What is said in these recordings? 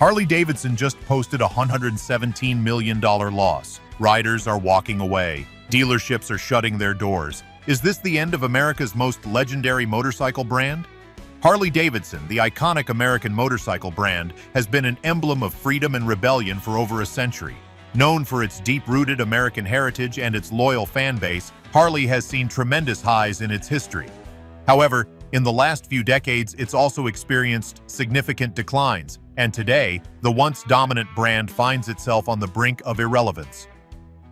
Harley-Davidson just posted a $117 million loss. Riders are walking away. Dealerships are shutting their doors. Is this the end of America's most legendary motorcycle brand? Harley-Davidson, the iconic American motorcycle brand, has been an emblem of freedom and rebellion for over a century. Known for its deep-rooted American heritage and its loyal fan base, Harley has seen tremendous highs in its history. However, in the last few decades, it's also experienced significant declines, and today, the once dominant brand finds itself on the brink of irrelevance.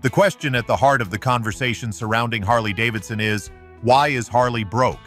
The question at the heart of the conversation surrounding Harley-Davidson is, why is Harley broke?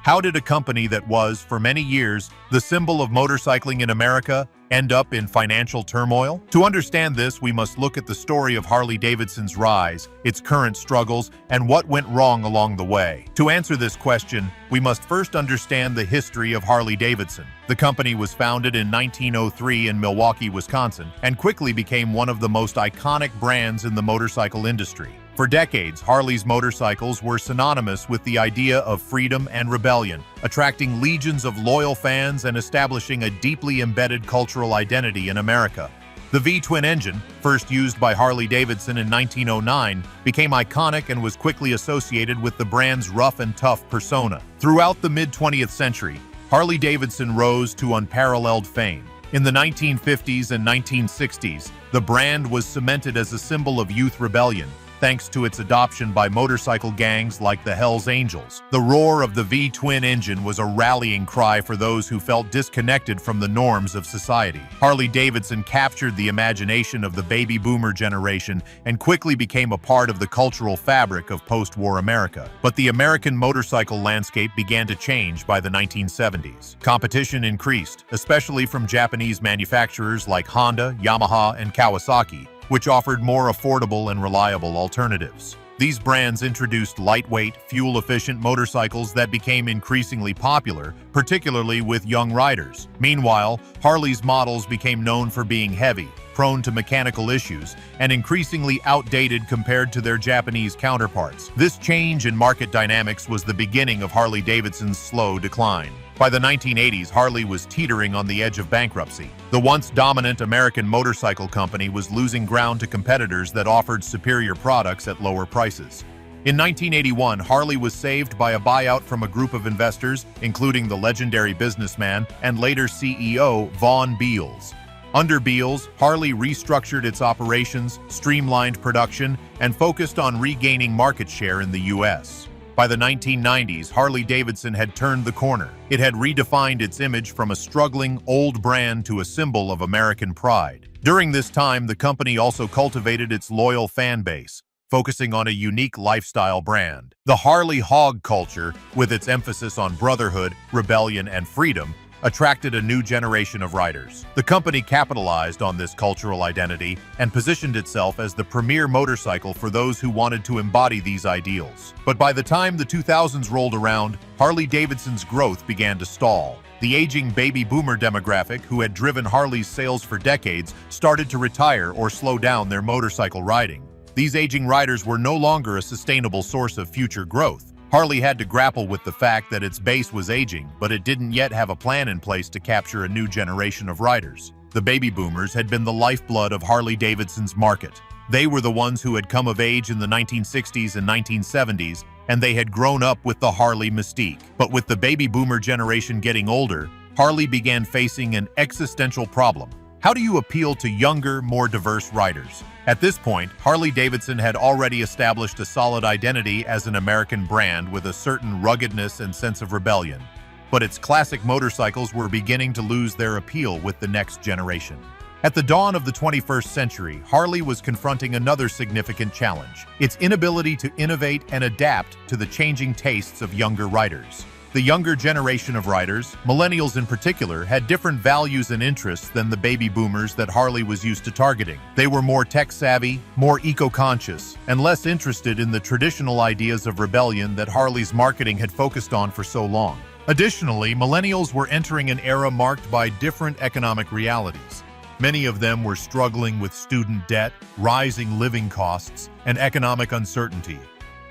How did a company that was, for many years, the symbol of motorcycling in America end up in financial turmoil? To understand this, we must look at the story of Harley-Davidson's rise, its current struggles, and what went wrong along the way. To answer this question, we must first understand the history of Harley-Davidson. The company was founded in 1903 in Milwaukee, Wisconsin, and quickly became one of the most iconic brands in the motorcycle industry. For decades, Harley's motorcycles were synonymous with the idea of freedom and rebellion, attracting legions of loyal fans and establishing a deeply embedded cultural identity in America. The V-twin engine, first used by Harley-Davidson in 1909, became iconic and was quickly associated with the brand's rough and tough persona. Throughout the mid-20th century, Harley-Davidson rose to unparalleled fame. In the 1950s and 1960s, the brand was cemented as a symbol of youth rebellion, thanks to its adoption by motorcycle gangs like the Hells Angels. The roar of the V-twin engine was a rallying cry for those who felt disconnected from the norms of society. Harley-Davidson captured the imagination of the baby boomer generation and quickly became a part of the cultural fabric of post-war America. But the American motorcycle landscape began to change by the 1970s. Competition increased, especially from Japanese manufacturers like Honda, Yamaha, and Kawasaki, which offered more affordable and reliable alternatives. These brands introduced lightweight, fuel-efficient motorcycles that became increasingly popular, particularly with young riders. Meanwhile, Harley's models became known for being heavy, prone to mechanical issues, and increasingly outdated compared to their Japanese counterparts. This change in market dynamics was the beginning of Harley-Davidson's slow decline. By the 1980s, Harley was teetering on the edge of bankruptcy. The once dominant American motorcycle company was losing ground to competitors that offered superior products at lower prices. In 1981, Harley was saved by a buyout from a group of investors, including the legendary businessman and later CEO Vaughn Beals. Under Beals, Harley restructured its operations, streamlined production, and focused on regaining market share in the U.S. By the 1990s, Harley-Davidson had turned the corner. It had redefined its image from a struggling, old brand to a symbol of American pride. During this time, the company also cultivated its loyal fan base, focusing on a unique lifestyle brand. The Harley hog culture, with its emphasis on brotherhood, rebellion, and freedom, attracted a new generation of riders. The company capitalized on this cultural identity and positioned itself as the premier motorcycle for those who wanted to embody these ideals. But by the time the 2000s rolled around, Harley-Davidson's growth began to stall. The aging baby boomer demographic, who had driven Harley's sales for decades, started to retire or slow down their motorcycle riding. These aging riders were no longer a sustainable source of future growth. Harley had to grapple with the fact that its base was aging, but it didn't yet have a plan in place to capture a new generation of riders. The baby boomers had been the lifeblood of Harley-Davidson's market. They were the ones who had come of age in the 1960s and 1970s, and they had grown up with the Harley mystique. But with the baby boomer generation getting older, Harley began facing an existential problem. How do you appeal to younger, more diverse riders? At this point, Harley-Davidson had already established a solid identity as an American brand with a certain ruggedness and sense of rebellion. But its classic motorcycles were beginning to lose their appeal with the next generation. At the dawn of the 21st century, Harley was confronting another significant challenge: its inability to innovate and adapt to the changing tastes of younger riders. The younger generation of riders, millennials in particular, had different values and interests than the baby boomers that Harley was used to targeting. They were more tech-savvy, more eco-conscious, and less interested in the traditional ideas of rebellion that Harley's marketing had focused on for so long. Additionally, millennials were entering an era marked by different economic realities. Many of them were struggling with student debt, rising living costs, and economic uncertainty.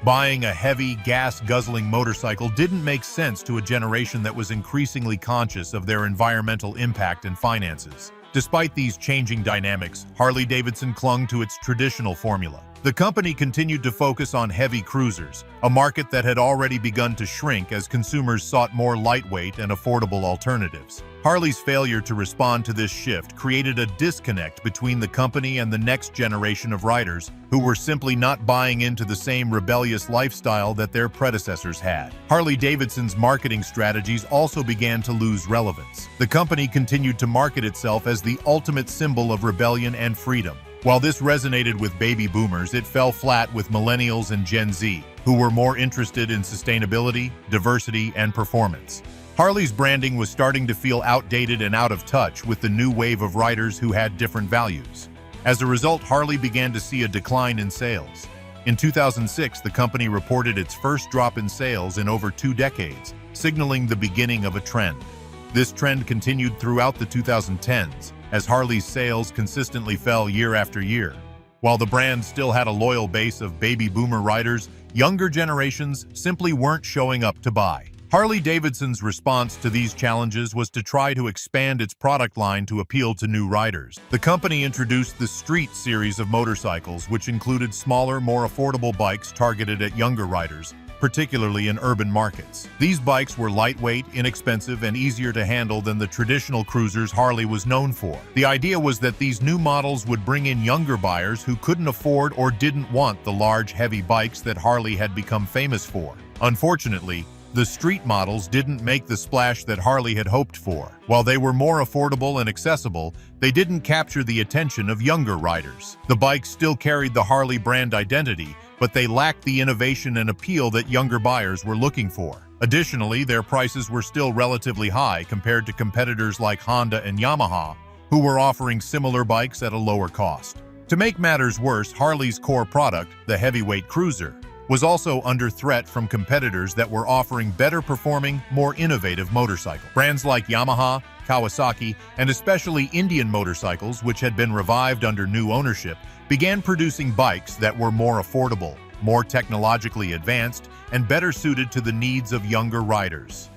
Buying a heavy, gas-guzzling motorcycle didn't make sense to a generation that was increasingly conscious of their environmental impact and finances. Despite these changing dynamics, Harley-Davidson clung to its traditional formula. The company continued to focus on heavy cruisers, a market that had already begun to shrink as consumers sought more lightweight and affordable alternatives. Harley's failure to respond to this shift created a disconnect between the company and the next generation of riders who were simply not buying into the same rebellious lifestyle that their predecessors had. Harley-Davidson's marketing strategies also began to lose relevance. The company continued to market itself as the ultimate symbol of rebellion and freedom. While this resonated with baby boomers, it fell flat with millennials and Gen Z, who were more interested in sustainability, diversity, and performance. Harley's branding was starting to feel outdated and out of touch with the new wave of riders who had different values. As a result, Harley began to see a decline in sales. In 2006, the company reported its first drop in sales in over 2 decades, signaling the beginning of a trend. This trend continued throughout the 2010s, as Harley's sales consistently fell year after year. While the brand still had a loyal base of baby boomer riders, younger generations simply weren't showing up to buy. Harley-Davidson's response to these challenges was to try to expand its product line to appeal to new riders. The company introduced the Street series of motorcycles, which included smaller, more affordable bikes targeted at younger riders, particularly in urban markets. These bikes were lightweight, inexpensive, and easier to handle than the traditional cruisers Harley was known for. The idea was that these new models would bring in younger buyers who couldn't afford or didn't want the large, heavy bikes that Harley had become famous for. Unfortunately, the street models didn't make the splash that Harley had hoped for. While they were more affordable and accessible, they didn't capture the attention of younger riders. The bikes still carried the Harley brand identity, but they lacked the innovation and appeal that younger buyers were looking for. Additionally, their prices were still relatively high compared to competitors like Honda and Yamaha, who were offering similar bikes at a lower cost. To make matters worse, Harley's core product, the heavyweight cruiser, was also under threat from competitors that were offering better performing, more innovative motorcycles. Brands like Yamaha, Kawasaki, and especially Indian motorcycles, which had been revived under new ownership, began producing bikes that were more affordable, more technologically advanced, and better suited to the needs of younger riders.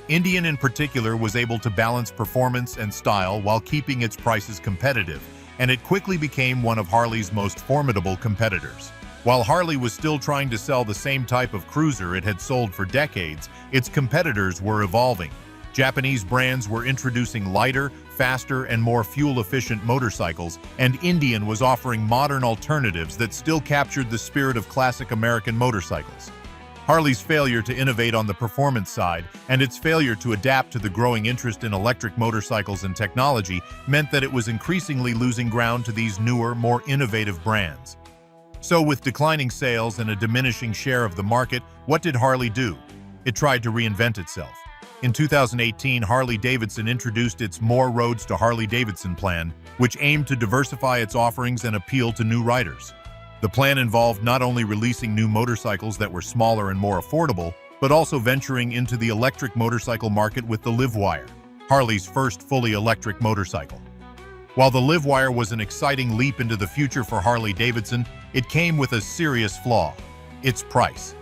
Indian in particular was able to balance performance and style while keeping its prices competitive, and it quickly became one of Harley's most formidable competitors. While Harley was still trying to sell the same type of cruiser it had sold for decades, its competitors were evolving. Japanese brands were introducing lighter, faster, and more fuel-efficient motorcycles, and Indian was offering modern alternatives that still captured the spirit of classic American motorcycles. Harley's failure to innovate on the performance side and its failure to adapt to the growing interest in electric motorcycles and technology meant that it was increasingly losing ground to these newer, more innovative brands. So, with declining sales and a diminishing share of the market, what did Harley do? It tried to reinvent itself. In 2018, Harley-Davidson introduced its More Roads to Harley-Davidson plan, which aimed to diversify its offerings and appeal to new riders. The plan involved not only releasing new motorcycles that were smaller and more affordable, but also venturing into the electric motorcycle market with the Livewire, Harley's first fully electric motorcycle. While the Livewire was an exciting leap into the future for Harley-Davidson, it came with a serious flaw: its price.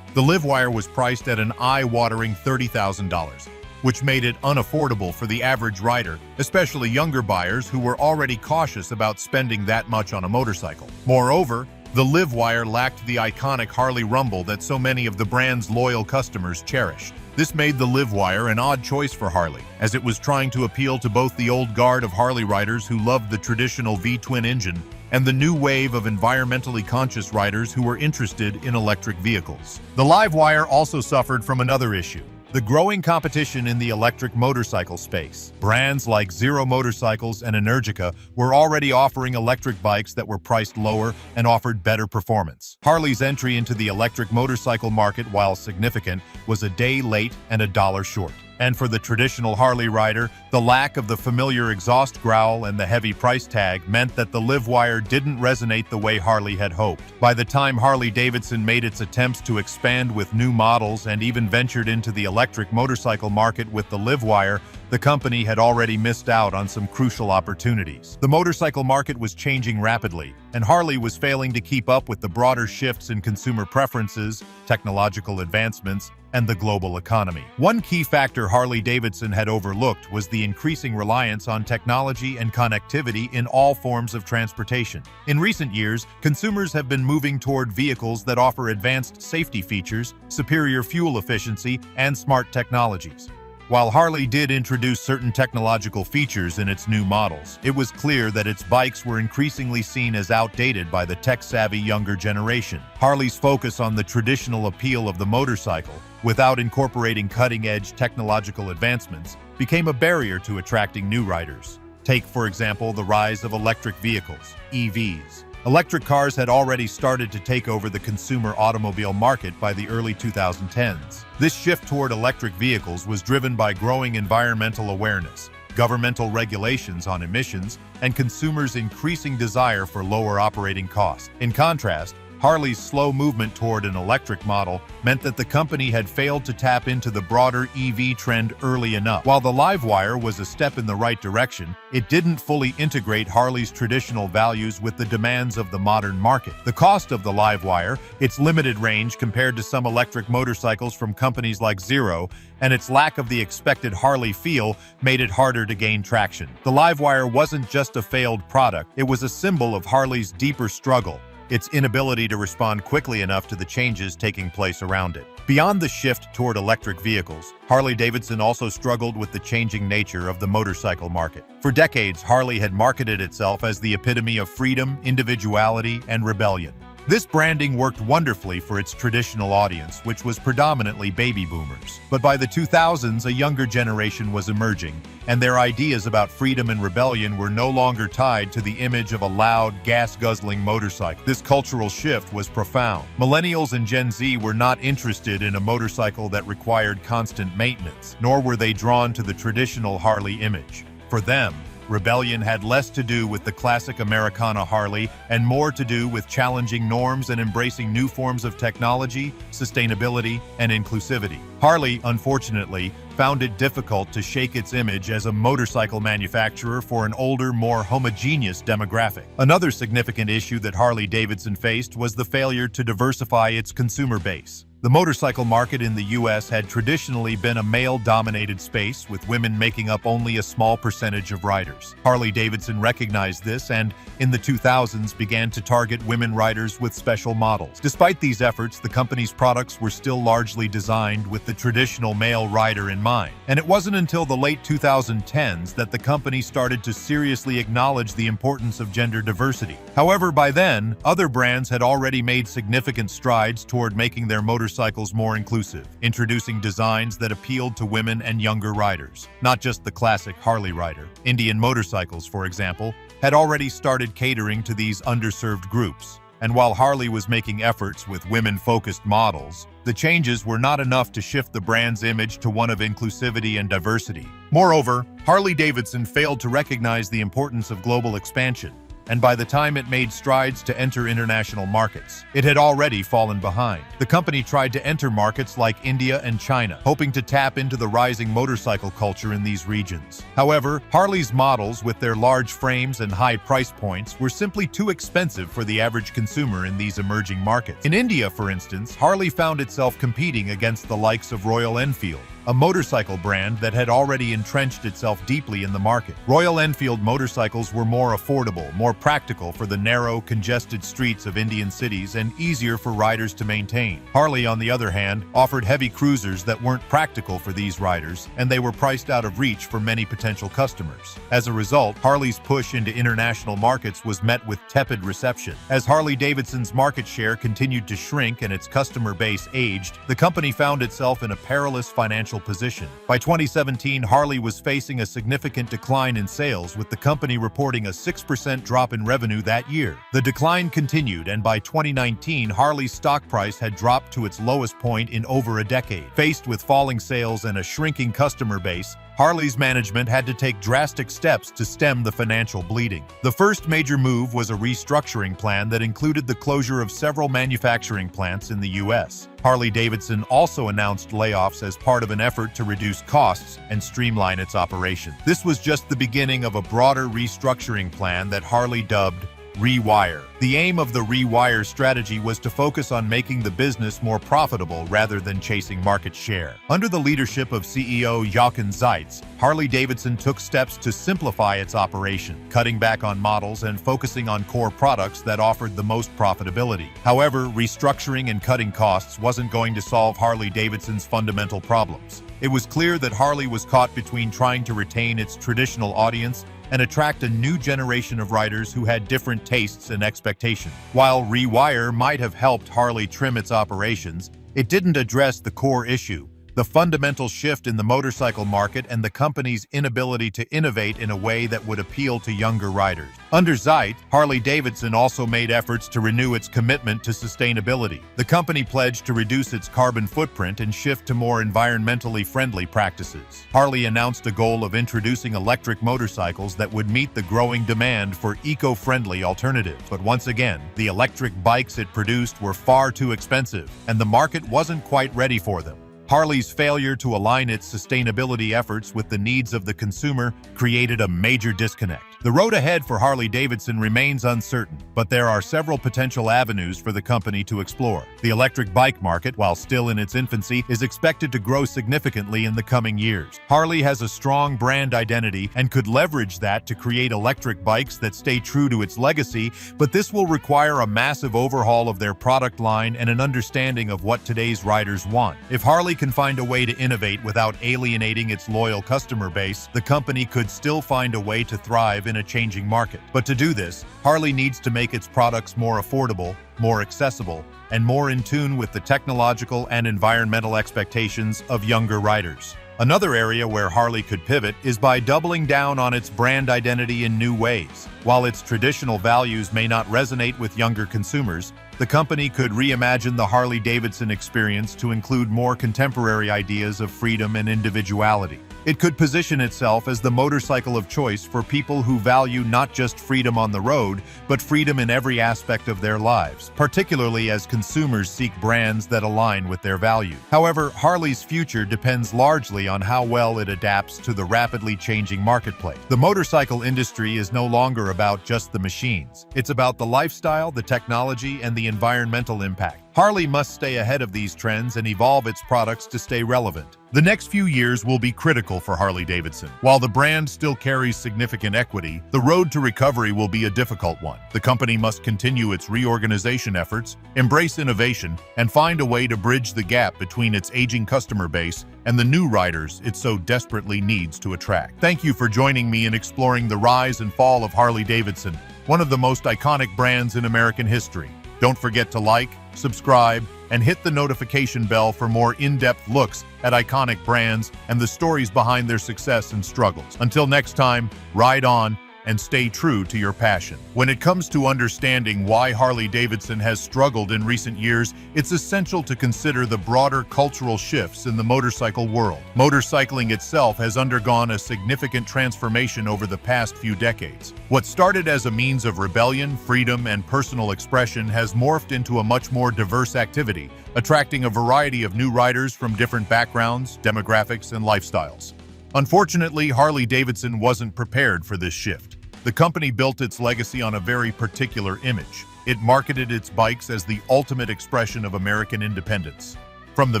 The Livewire was priced at an eye-watering $30,000, which made it unaffordable for the average rider, especially younger buyers who were already cautious about spending that much on a motorcycle. Moreover, the Livewire lacked the iconic Harley rumble that so many of the brand's loyal customers cherished. This made the Livewire an odd choice for Harley, as it was trying to appeal to both the old guard of Harley riders who loved the traditional V-twin engine and the new wave of environmentally conscious riders who were interested in electric vehicles. The Livewire also suffered from another issue: the growing competition in the electric motorcycle space. Brands like Zero Motorcycles and Energica were already offering electric bikes that were priced lower and offered better performance. Harley's entry into the electric motorcycle market, while significant, was a day late and a dollar short. And for the traditional Harley rider, the lack of the familiar exhaust growl and the heavy price tag meant that the Livewire didn't resonate the way Harley had hoped. By the time Harley-Davidson made its attempts to expand with new models and even ventured into the electric motorcycle market with the Livewire, the company had already missed out on some crucial opportunities. The motorcycle market was changing rapidly, and Harley was failing to keep up with the broader shifts in consumer preferences, technological advancements, and the global economy. One key factor Harley-Davidson had overlooked was the increasing reliance on technology and connectivity in all forms of transportation. In recent years, consumers have been moving toward vehicles that offer advanced safety features, superior fuel efficiency, and smart technologies. While Harley did introduce certain technological features in its new models, it was clear that its bikes were increasingly seen as outdated by the tech-savvy younger generation. Harley's focus on the traditional appeal of the motorcycle, without incorporating cutting-edge technological advancements, became a barrier to attracting new riders. Take, for example, the rise of electric vehicles, EVs. Electric cars had already started to take over the consumer automobile market by the early 2010s. This shift toward electric vehicles was driven by growing environmental awareness, governmental regulations on emissions, and consumers' increasing desire for lower operating costs. In contrast, Harley's slow movement toward an electric model meant that the company had failed to tap into the broader EV trend early enough. While the Livewire was a step in the right direction, it didn't fully integrate Harley's traditional values with the demands of the modern market. The cost of the Livewire, its limited range compared to some electric motorcycles from companies like Zero, and its lack of the expected Harley feel made it harder to gain traction. The Livewire wasn't just a failed product, it was a symbol of Harley's deeper struggle, its inability to respond quickly enough to the changes taking place around it. Beyond the shift toward electric vehicles, Harley-Davidson also struggled with the changing nature of the motorcycle market. For decades, Harley had marketed itself as the epitome of freedom, individuality, and rebellion. This branding worked wonderfully for its traditional audience, which was predominantly baby boomers. But by the 2000s, a younger generation was emerging, and their ideas about freedom and rebellion were no longer tied to the image of a loud, gas-guzzling motorcycle. This cultural shift was profound. Millennials and Gen Z were not interested in a motorcycle that required constant maintenance, nor were they drawn to the traditional Harley image. For them, rebellion had less to do with the classic Americana Harley and more to do with challenging norms and embracing new forms of technology, sustainability, and inclusivity. Harley, unfortunately, found it difficult to shake its image as a motorcycle manufacturer for an older, more homogeneous demographic. Another significant issue that Harley-Davidson faced was the failure to diversify its consumer base. The motorcycle market in the U.S. had traditionally been a male-dominated space, with women making up only a small percentage of riders. Harley-Davidson recognized this and, in the 2000s, began to target women riders with special models. Despite these efforts, the company's products were still largely designed with the traditional male rider in mind. And it wasn't until the late 2010s that the company started to seriously acknowledge the importance of gender diversity. However, by then, other brands had already made significant strides toward making their motorcycles more inclusive, introducing designs that appealed to women and younger riders, not just the classic Harley rider. Indian Motorcycles, for example, had already started catering to these underserved groups. And while Harley was making efforts with women-focused models, the changes were not enough to shift the brand's image to one of inclusivity and diversity. Moreover, Harley-Davidson failed to recognize the importance of global expansion, and by the time it made strides to enter international markets, it had already fallen behind. The company tried to enter markets like India and China, hoping to tap into the rising motorcycle culture in these regions. However, Harley's models, with their large frames and high price points, were simply too expensive for the average consumer in these emerging markets. In India, for instance, Harley found itself competing against the likes of Royal Enfield, a motorcycle brand that had already entrenched itself deeply in the market. Royal Enfield motorcycles were more affordable, more practical for the narrow, congested streets of Indian cities, and easier for riders to maintain. Harley, on the other hand, offered heavy cruisers that weren't practical for these riders, and they were priced out of reach for many potential customers. As a result, Harley's push into international markets was met with tepid reception. As Harley-Davidson's market share continued to shrink and its customer base aged, the company found itself in a perilous financial position. By 2017, Harley was facing a significant decline in sales, with the company reporting a 6% drop in revenue that year. The decline continued, and by 2019, Harley's stock price had dropped to its lowest point in over a decade. Faced with falling sales and a shrinking customer base, Harley's management had to take drastic steps to stem the financial bleeding. The first major move was a restructuring plan that included the closure of several manufacturing plants in the U.S. Harley-Davidson also announced layoffs as part of an effort to reduce costs and streamline its operation. This was just the beginning of a broader restructuring plan that Harley dubbed Rewire. The aim of the Rewire strategy was to focus on making the business more profitable rather than chasing market share. Under the leadership of CEO Jochen Zeitz, Harley-Davidson took steps to simplify its operation, cutting back on models and focusing on core products that offered the most profitability. However, restructuring and cutting costs wasn't going to solve Harley-Davidson's fundamental problems. It was clear that Harley was caught between trying to retain its traditional audience and attract a new generation of riders who had different tastes and expectations. While Rewire might have helped Harley trim its operations, it didn't address the core issue: the fundamental shift in the motorcycle market and the company's inability to innovate in a way that would appeal to younger riders. Under Zeitz, Harley-Davidson also made efforts to renew its commitment to sustainability. The company pledged to reduce its carbon footprint and shift to more environmentally friendly practices. Harley announced a goal of introducing electric motorcycles that would meet the growing demand for eco-friendly alternatives. But once again, the electric bikes it produced were far too expensive, and the market wasn't quite ready for them. Harley's failure to align its sustainability efforts with the needs of the consumer created a major disconnect. The road ahead for Harley-Davidson remains uncertain, but there are several potential avenues for the company to explore. The electric bike market, while still in its infancy, is expected to grow significantly in the coming years. Harley has a strong brand identity and could leverage that to create electric bikes that stay true to its legacy, but this will require a massive overhaul of their product line and an understanding of what today's riders want. If Harley can find a way to innovate without alienating its loyal customer base, the company could still find a way to thrive in a changing market. But to do this, Harley needs to make its products more affordable, more accessible, and more in tune with the technological and environmental expectations of younger riders. Another area where Harley could pivot is by doubling down on its brand identity in new ways. While its traditional values may not resonate with younger consumers, the company could reimagine the Harley-Davidson experience to include more contemporary ideas of freedom and individuality. It could position itself as the motorcycle of choice for people who value not just freedom on the road, but freedom in every aspect of their lives, particularly as consumers seek brands that align with their values. However, Harley's future depends largely on how well it adapts to the rapidly changing marketplace. The motorcycle industry is no longer about just the machines. It's about the lifestyle, the technology, and the environmental impact. Harley must stay ahead of these trends and evolve its products to stay relevant. The next few years will be critical for Harley-Davidson. While the brand still carries significant equity, the road to recovery will be a difficult one. The company must continue its reorganization efforts, embrace innovation, and find a way to bridge the gap between its aging customer base and the new riders it so desperately needs to attract. Thank you for joining me in exploring the rise and fall of Harley-Davidson, one of the most iconic brands in American history. Don't forget to like, subscribe, and hit the notification bell for more in-depth looks at iconic brands and the stories behind their success and struggles. Until next time, ride on and stay true to your passion. When it comes to understanding why Harley-Davidson has struggled in recent years, it's essential to consider the broader cultural shifts in the motorcycle world. Motorcycling itself has undergone a significant transformation over the past few decades. What started as a means of rebellion, freedom, and personal expression has morphed into a much more diverse activity, attracting a variety of new riders from different backgrounds, demographics, and lifestyles. Unfortunately, Harley-Davidson wasn't prepared for this shift. The company built its legacy on a very particular image. It marketed its bikes as the ultimate expression of American independence. From the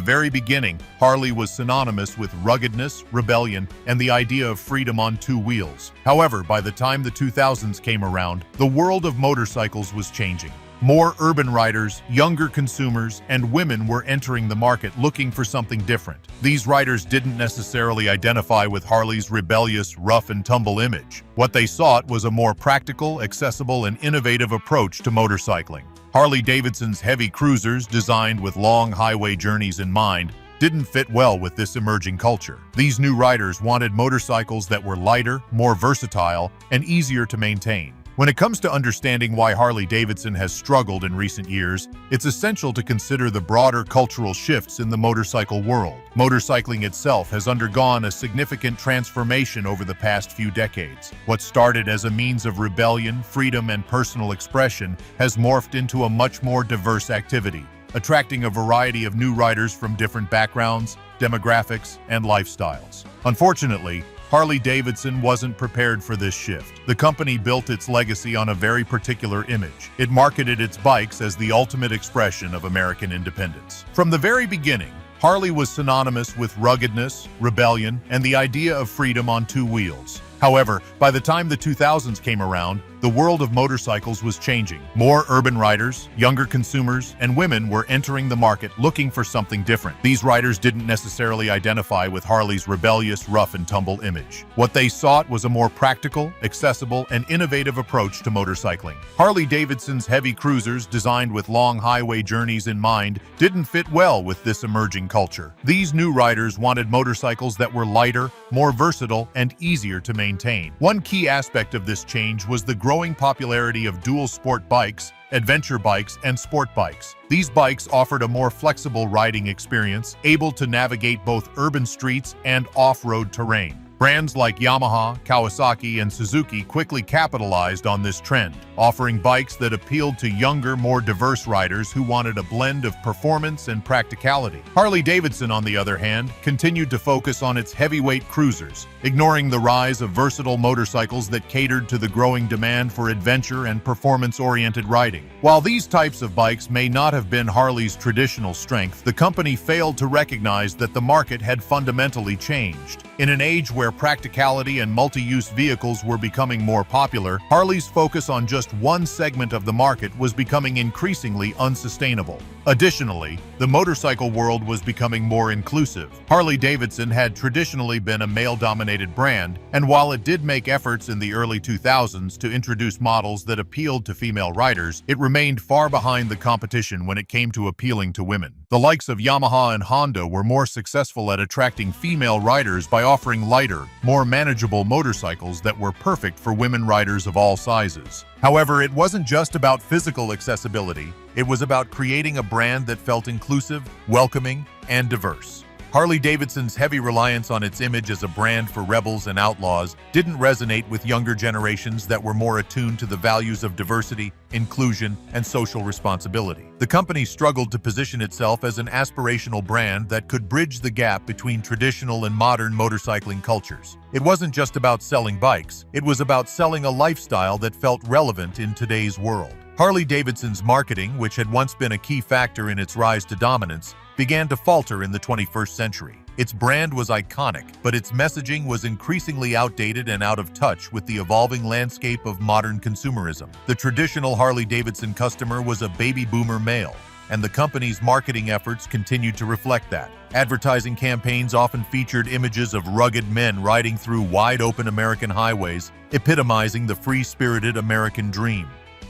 very beginning, Harley was synonymous with ruggedness, rebellion, and the idea of freedom on two wheels. However, by the time the 2000s came around, the world of motorcycles was changing. More urban riders, younger consumers, and women were entering the market looking for something different. These riders didn't necessarily identify with Harley's rebellious, rough-and-tumble image. What they sought was a more practical, accessible, and innovative approach to motorcycling. Harley-Davidson's heavy cruisers, designed with long highway journeys in mind, didn't fit well with this emerging culture. These new riders wanted motorcycles that were lighter, more versatile, and easier to maintain. When it comes to understanding why Harley-Davidson has struggled in recent years, it's essential to consider the broader cultural shifts in the motorcycle world. Motorcycling itself has undergone a significant transformation over the past few decades. What started as a means of rebellion, freedom, and personal expression has morphed into a much more diverse activity, attracting a variety of new riders from different backgrounds, demographics, and lifestyles. Unfortunately, Harley-Davidson wasn't prepared for this shift. The company built its legacy on a very particular image. It marketed its bikes as the ultimate expression of American independence. From the very beginning, Harley was synonymous with ruggedness, rebellion, and the idea of freedom on two wheels. However, by the time the 2000s came around, the world of motorcycles was changing. More urban riders, younger consumers, and women were entering the market looking for something different. These riders didn't necessarily identify with Harley's rebellious, rough-and-tumble image. What they sought was a more practical, accessible, and innovative approach to motorcycling. Harley-Davidson's heavy cruisers, designed with long highway journeys in mind, didn't fit well with this emerging culture. These new riders wanted motorcycles that were lighter, more versatile, and easier to maintain. One key aspect of this change was the growing popularity of dual sport bikes, adventure bikes, and sport bikes. These bikes offered a more flexible riding experience, able to navigate both urban streets and off-road terrain. Brands like Yamaha, Kawasaki, and Suzuki quickly capitalized on this trend, offering bikes that appealed to younger, more diverse riders who wanted a blend of performance and practicality. Harley-Davidson, on the other hand, continued to focus on its heavyweight cruisers, ignoring the rise of versatile motorcycles that catered to the growing demand for adventure and performance-oriented riding. While these types of bikes may not have been Harley's traditional strength, the company failed to recognize that the market had fundamentally changed. In an age where practicality and multi-use vehicles were becoming more popular, Harley's focus on just one segment of the market was becoming increasingly unsustainable. Additionally, the motorcycle world was becoming more inclusive. Harley-Davidson had traditionally been a male-dominated brand, and while it did make efforts in the early 2000s to introduce models that appealed to female riders, it remained far behind the competition when it came to appealing to women. The likes of Yamaha and Honda were more successful at attracting female riders by offering lighter, more manageable motorcycles that were perfect for women riders of all sizes. However, it wasn't just about physical accessibility. It was about creating a brand that felt inclusive, welcoming, and diverse. Harley-Davidson's heavy reliance on its image as a brand for rebels and outlaws didn't resonate with younger generations that were more attuned to the values of diversity, inclusion, and social responsibility. The company struggled to position itself as an aspirational brand that could bridge the gap between traditional and modern motorcycling cultures. It wasn't just about selling bikes, it was about selling a lifestyle that felt relevant in today's world. Harley-Davidson's marketing, which had once been a key factor in its rise to dominance, began to falter in the 21st century. Its brand was iconic, but its messaging was increasingly outdated and out of touch with the evolving landscape of modern consumerism. The traditional Harley-Davidson customer was a baby boomer male, and the company's marketing efforts continued to reflect that. Advertising campaigns often featured images of rugged men riding through wide-open American highways, epitomizing the free-spirited American dream.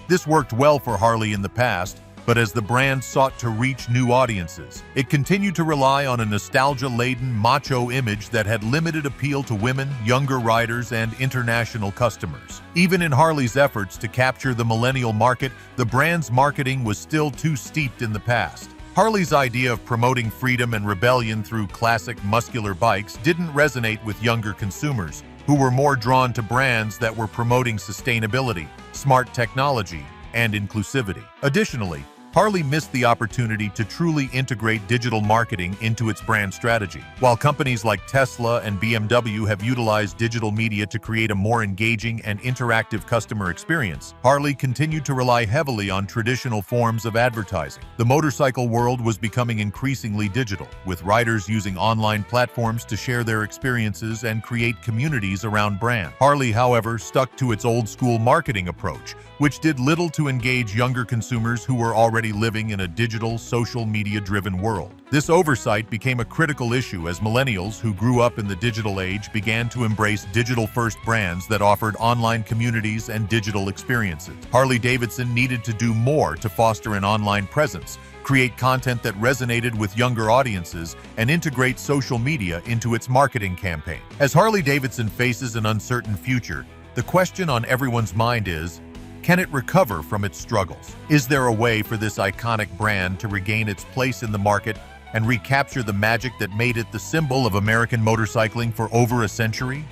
This worked well for Harley in the past, but as the brand sought to reach new audiences, it continued to rely on a nostalgia-laden, macho image that had limited appeal to women, younger riders, and international customers. Even in Harley's efforts to capture the millennial market, the brand's marketing was still too steeped in the past. Harley's idea of promoting freedom and rebellion through classic, muscular bikes didn't resonate with younger consumers, who were more drawn to brands that were promoting sustainability, smart technology, and inclusivity. Additionally, Harley missed the opportunity to truly integrate digital marketing into its brand strategy. While companies like Tesla and BMW have utilized digital media to create a more engaging and interactive customer experience, Harley continued to rely heavily on traditional forms of advertising. The motorcycle world was becoming increasingly digital, with riders using online platforms to share their experiences and create communities around brands. Harley, however, stuck to its old-school marketing approach, which did little to engage younger consumers who were already living in a digital, social media-driven world. This oversight became a critical issue as millennials who grew up in the digital age began to embrace digital-first brands that offered online communities and digital experiences. Harley-Davidson needed to do more to foster an online presence, create content that resonated with younger audiences, and integrate social media into its marketing campaign. As Harley-Davidson faces an uncertain future, the question on everyone's mind is, Can it recover from its struggles? Is there a way for this iconic brand to regain its place in the market and recapture the magic that made it the symbol of American motorcycling for over a century?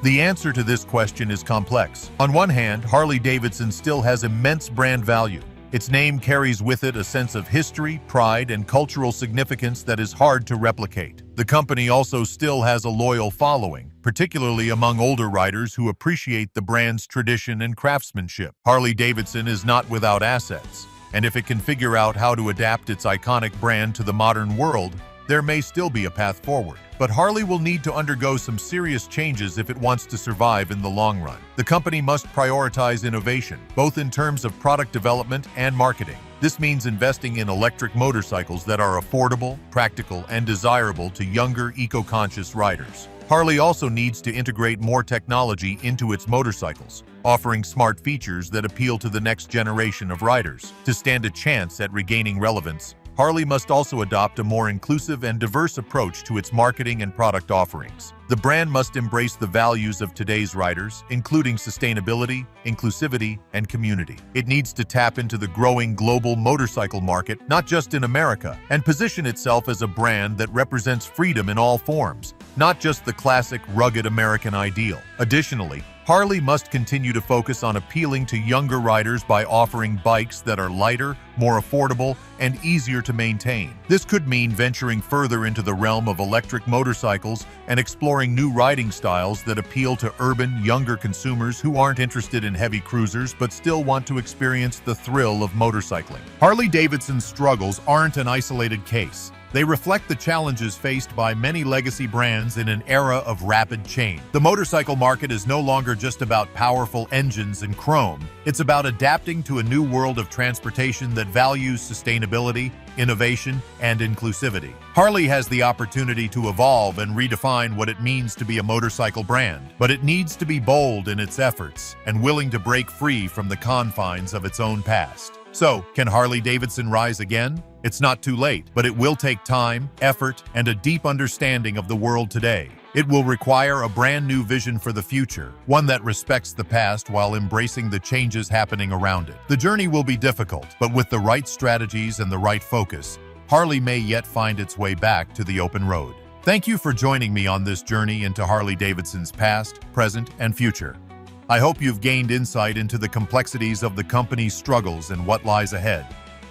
The answer to this question is complex. On one hand, Harley-Davidson still has immense brand value. Its name carries with it a sense of history, pride, and cultural significance that is hard to replicate. The company also still has a loyal following, particularly among older riders who appreciate the brand's tradition and craftsmanship. Harley-Davidson is not without assets, and if it can figure out how to adapt its iconic brand to the modern world, there may still be a path forward. But Harley will need to undergo some serious changes if it wants to survive in the long run. The company must prioritize innovation, both in terms of product development and marketing. This means investing in electric motorcycles that are affordable, practical, and desirable to younger, eco-conscious riders. Harley also needs to integrate more technology into its motorcycles, offering smart features that appeal to the next generation of riders. To stand a chance at regaining relevance, Harley must also adopt a more inclusive and diverse approach to its marketing and product offerings. The brand must embrace the values of today's riders, including sustainability, inclusivity, and community. It needs to tap into the growing global motorcycle market, not just in America, and position itself as a brand that represents freedom in all forms, not just the classic rugged American ideal. Additionally, Harley must continue to focus on appealing to younger riders by offering bikes that are lighter, more affordable, and easier to maintain. This could mean venturing further into the realm of electric motorcycles and exploring new riding styles that appeal to urban, younger consumers who aren't interested in heavy cruisers but still want to experience the thrill of motorcycling. Harley-Davidson's struggles aren't an isolated case. They reflect the challenges faced by many legacy brands in an era of rapid change. The motorcycle market is no longer just about powerful engines and chrome. It's about adapting to a new world of transportation that values sustainability, innovation, and inclusivity. Harley has the opportunity to evolve and redefine what it means to be a motorcycle brand, but it needs to be bold in its efforts and willing to break free from the confines of its own past. So, can Harley-Davidson rise again? It's not too late, but it will take time, effort, and a deep understanding of the world today. It will require a brand new vision for the future, one that respects the past while embracing the changes happening around it. The journey will be difficult, but with the right strategies and the right focus, Harley may yet find its way back to the open road. Thank you for joining me on this journey into Harley-Davidson's past, present, and future. I hope you've gained insight into the complexities of the company's struggles and what lies ahead.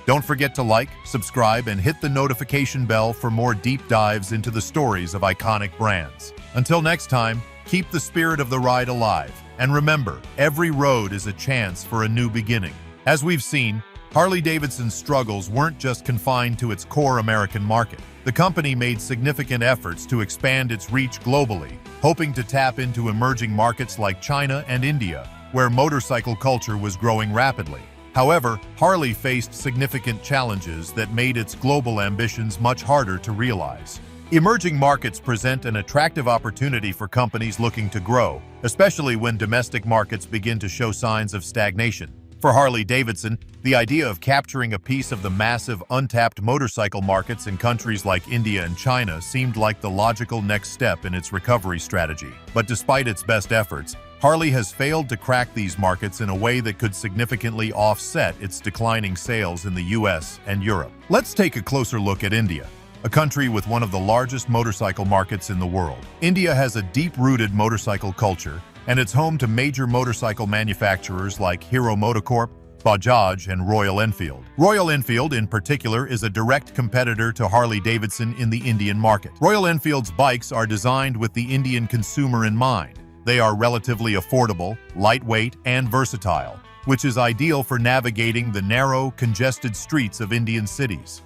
Don't forget to like, subscribe, and hit the notification bell for more deep dives into the stories of iconic brands. Until next time, keep the spirit of the ride alive. And remember, every road is a chance for a new beginning. As we've seen, Harley-Davidson's struggles weren't just confined to its core American market. The company made significant efforts to expand its reach globally, hoping to tap into emerging markets like China and India, where motorcycle culture was growing rapidly. However, Harley faced significant challenges that made its global ambitions much harder to realize. Emerging markets present an attractive opportunity for companies looking to grow, especially when domestic markets begin to show signs of stagnation. For Harley-Davidson, the idea of capturing a piece of the massive, untapped motorcycle markets in countries like India and China seemed like the logical next step in its recovery strategy. But despite its best efforts, Harley has failed to crack these markets in a way that could significantly offset its declining sales in the US and Europe. Let's take a closer look at India, a country with one of the largest motorcycle markets in the world. India has a deep-rooted motorcycle culture, and it's home to major motorcycle manufacturers like Hero MotoCorp, Bajaj, and Royal Enfield. Royal Enfield, in particular, is a direct competitor to Harley-Davidson in the Indian market. Royal Enfield's bikes are designed with the Indian consumer in mind. They are relatively affordable, lightweight, and versatile, which is ideal for navigating the narrow, congested streets of Indian cities.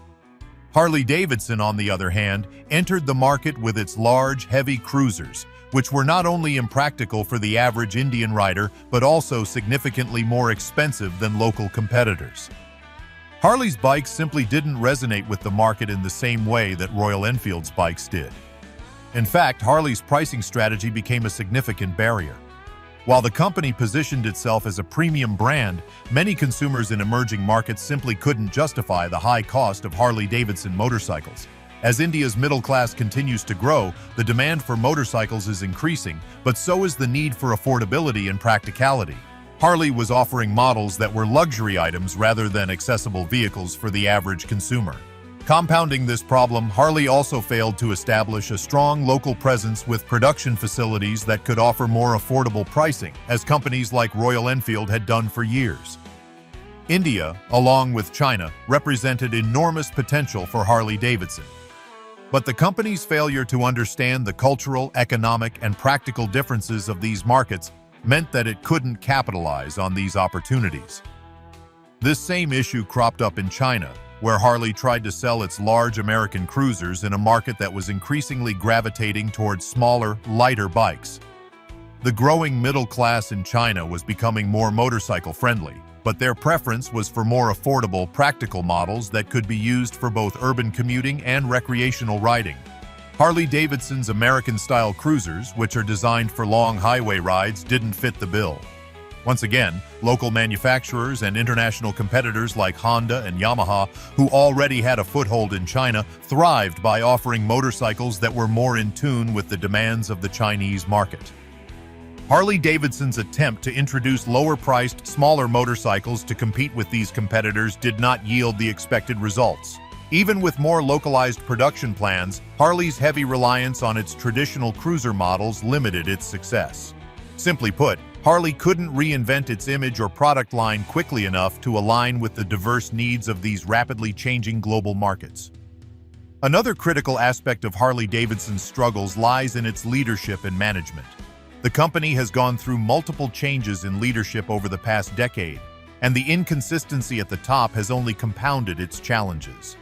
Harley-Davidson, on the other hand, entered the market with its large, heavy cruisers, which were not only impractical for the average Indian rider, but also significantly more expensive than local competitors. Harley's bikes simply didn't resonate with the market in the same way that Royal Enfield's bikes did. In fact, Harley's pricing strategy became a significant barrier. While the company positioned itself as a premium brand, many consumers in emerging markets simply couldn't justify the high cost of Harley-Davidson motorcycles. As India's middle class continues to grow, the demand for motorcycles is increasing, but so is the need for affordability and practicality. Harley was offering models that were luxury items rather than accessible vehicles for the average consumer. Compounding this problem, Harley also failed to establish a strong local presence with production facilities that could offer more affordable pricing, as companies like Royal Enfield had done for years. India, along with China, represented enormous potential for Harley-Davidson. But the company's failure to understand the cultural, economic, and practical differences of these markets meant that it couldn't capitalize on these opportunities. This same issue cropped up in China, where Harley tried to sell its large American cruisers in a market that was increasingly gravitating towards smaller, lighter bikes. The growing middle class in China was becoming more motorcycle-friendly, but their preference was for more affordable, practical models that could be used for both urban commuting and recreational riding. Harley-Davidson's American-style cruisers, which are designed for long highway rides, didn't fit the bill. Once again, local manufacturers and international competitors like Honda and Yamaha, who already had a foothold in China, thrived by offering motorcycles that were more in tune with the demands of the Chinese market. Harley-Davidson's attempt to introduce lower-priced, smaller motorcycles to compete with these competitors did not yield the expected results. Even with more localized production plans, Harley's heavy reliance on its traditional cruiser models limited its success. Simply put, Harley couldn't reinvent its image or product line quickly enough to align with the diverse needs of these rapidly changing global markets. Another critical aspect of Harley-Davidson's struggles lies in its leadership and management. The company has gone through multiple changes in leadership over the past decade, and the inconsistency at the top has only compounded its challenges.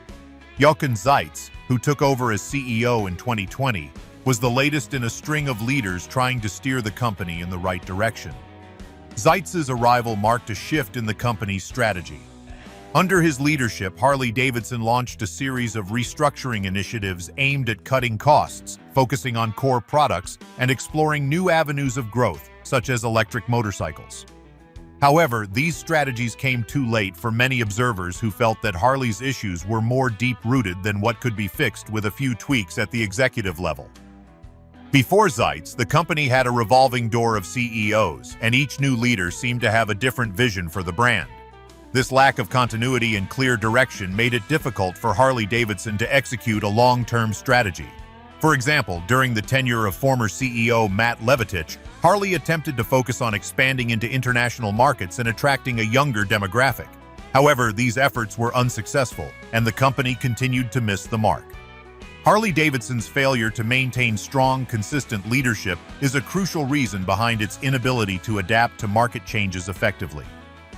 Jochen Zeitz, who took over as CEO in 2020, was the latest in a string of leaders trying to steer the company in the right direction. Zeitz's arrival marked a shift in the company's strategy. Under his leadership, Harley-Davidson launched a series of restructuring initiatives aimed at cutting costs, focusing on core products, and exploring new avenues of growth, such as electric motorcycles. However, these strategies came too late for many observers who felt that Harley's issues were more deep-rooted than what could be fixed with a few tweaks at the executive level. Before Zeitz, the company had a revolving door of CEOs, and each new leader seemed to have a different vision for the brand. This lack of continuity and clear direction made it difficult for Harley-Davidson to execute a long-term strategy. For example, during the tenure of former CEO Matt Levatich, Harley attempted to focus on expanding into international markets and attracting a younger demographic. However, these efforts were unsuccessful, and the company continued to miss the mark. Harley-Davidson's failure to maintain strong, consistent leadership is a crucial reason behind its inability to adapt to market changes effectively.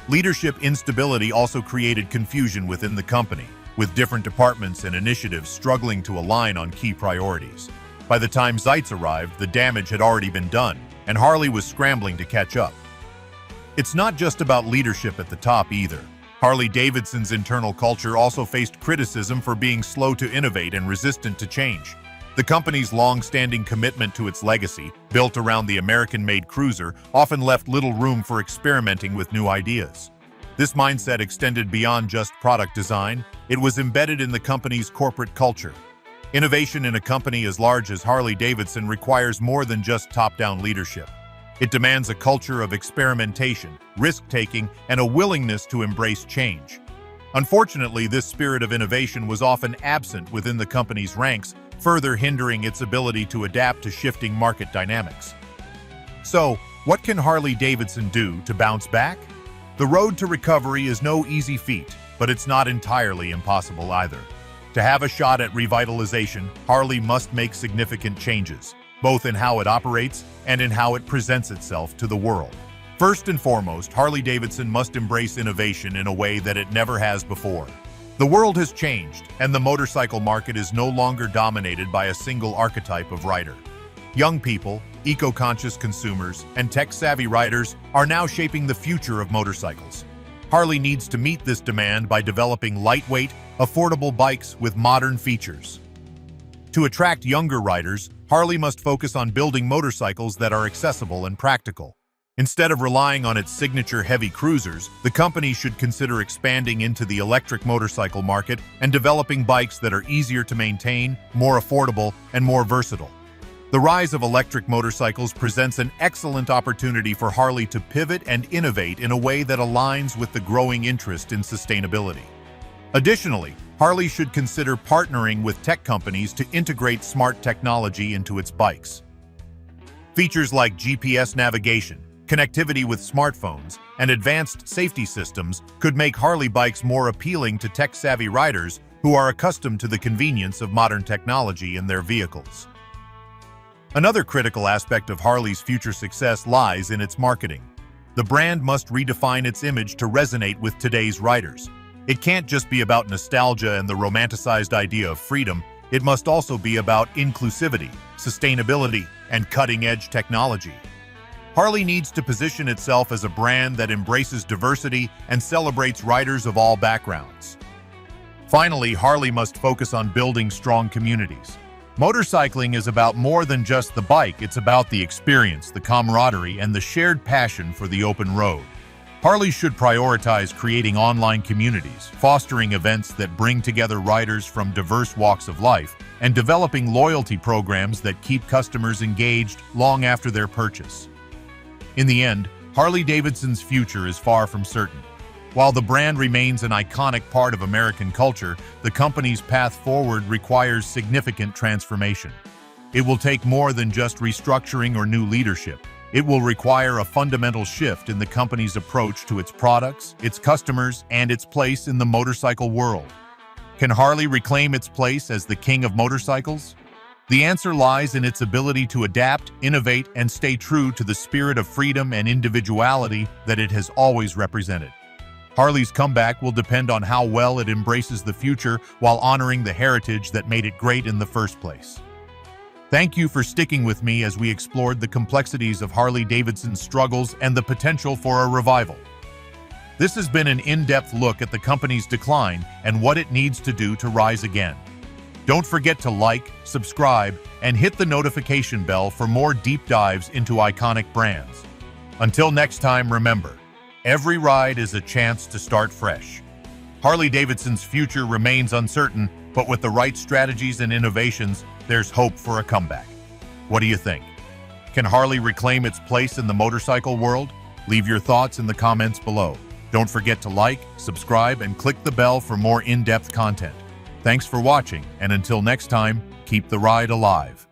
Leadership instability also created confusion within the company, with different departments and initiatives struggling to align on key priorities. By the time Zeitz arrived, the damage had already been done, and Harley was scrambling to catch up. It's not just about leadership at the top either. Harley-Davidson's internal culture also faced criticism for being slow to innovate and resistant to change. The company's long-standing commitment to its legacy, built around the American-made cruiser, often left little room for experimenting with new ideas. This mindset extended beyond just product design. It was embedded in the company's corporate culture. Innovation in a company as large as Harley-Davidson requires more than just top-down leadership. It demands a culture of experimentation, risk-taking, and a willingness to embrace change. Unfortunately, this spirit of innovation was often absent within the company's ranks, further hindering its ability to adapt to shifting market dynamics. So, what can Harley-Davidson do to bounce back? The road to recovery is no easy feat, but it's not entirely impossible either. To have a shot at revitalization, Harley must make significant changes, both in how it operates and in how it presents itself to the world. First and foremost, Harley-Davidson must embrace innovation in a way that it never has before. The world has changed, and the motorcycle market is no longer dominated by a single archetype of rider. Young people, eco-conscious consumers, and tech-savvy riders are now shaping the future of motorcycles. Harley needs to meet this demand by developing lightweight, affordable bikes with modern features. To attract younger riders, Harley must focus on building motorcycles that are accessible and practical. Instead of relying on its signature heavy cruisers, the company should consider expanding into the electric motorcycle market and developing bikes that are easier to maintain, more affordable, and more versatile. The rise of electric motorcycles presents an excellent opportunity for Harley to pivot and innovate in a way that aligns with the growing interest in sustainability. Additionally, Harley should consider partnering with tech companies to integrate smart technology into its bikes. Features like GPS navigation, connectivity with smartphones, and advanced safety systems could make Harley bikes more appealing to tech-savvy riders who are accustomed to the convenience of modern technology in their vehicles. Another critical aspect of Harley's future success lies in its marketing. The brand must redefine its image to resonate with today's riders. It can't just be about nostalgia and the romanticized idea of freedom. It must also be about inclusivity, sustainability, and cutting-edge technology. Harley needs to position itself as a brand that embraces diversity and celebrates riders of all backgrounds. Finally, Harley must focus on building strong communities. Motorcycling is about more than just the bike. It's about the experience, the camaraderie, and the shared passion for the open road. Harley should prioritize creating online communities, fostering events that bring together riders from diverse walks of life, and developing loyalty programs that keep customers engaged long after their purchase. In the end, Harley-Davidson's future is far from certain. While the brand remains an iconic part of American culture, the company's path forward requires significant transformation. It will take more than just restructuring or new leadership. It will require a fundamental shift in the company's approach to its products, its customers, and its place in the motorcycle world. Can Harley reclaim its place as the king of motorcycles? The answer lies in its ability to adapt, innovate, and stay true to the spirit of freedom and individuality that it has always represented. Harley's comeback will depend on how well it embraces the future while honoring the heritage that made it great in the first place. Thank you for sticking with me as we explored the complexities of Harley-Davidson's struggles and the potential for a revival. This has been an in-depth look at the company's decline and what it needs to do to rise again. Don't forget to like, subscribe, and hit the notification bell for more deep dives into iconic brands. Until next time, remember, every ride is a chance to start fresh. Harley-Davidson's future remains uncertain, but with the right strategies and innovations, there's hope for a comeback. What do you think? Can Harley reclaim its place in the motorcycle world? Leave your thoughts in the comments below. Don't forget to like, subscribe, and click the bell for more in-depth content. Thanks for watching, and until next time, keep the ride alive.